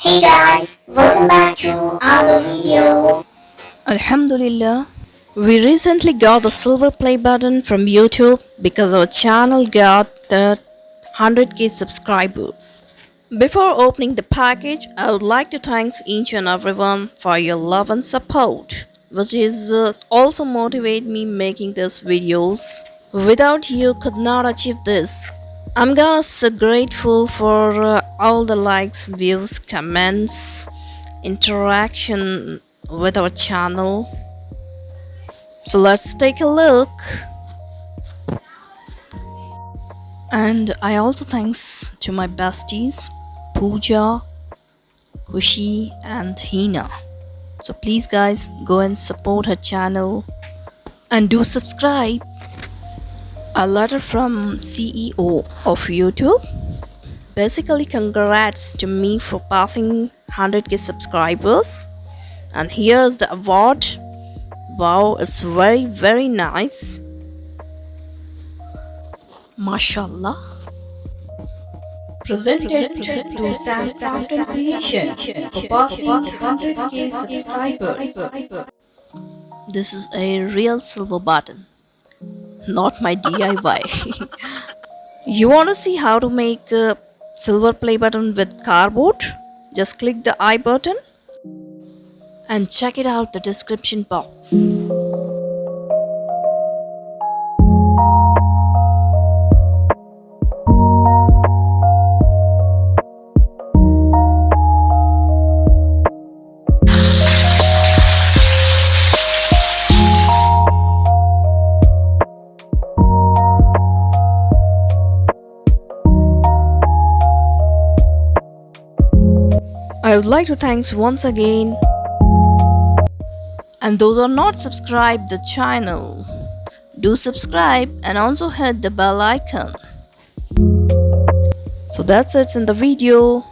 Hey guys, welcome back to another video. Alhamdulillah, we recently got the silver play button from YouTube because our channel got the 100k subscribers. Before opening the package, I would like to thank each and everyone for your love and support, which is also motivate me making these videos. Without you, could not achieve this. I'm gonna so grateful for all the likes, views, comments, interaction with our channel. So let's take a look. And I also thanks to my besties Pooja, Kushi and Hina. So please guys, go and support her channel and do subscribe. A letter from CEO of YouTube. Basically, congrats to me for passing 100k subscribers. And here's the award. Wow, it's very nice. Mashallah. Presented to Sam Content Creation for passing 100k subscribers. This is a real silver button, not my DIY. You want to see how to make a silver play button with cardboard? Just click the I button and check it out the description box. I would like to thanks once again, and those are not subscribed the channel, do subscribe and also hit the bell icon. So that's it in the video.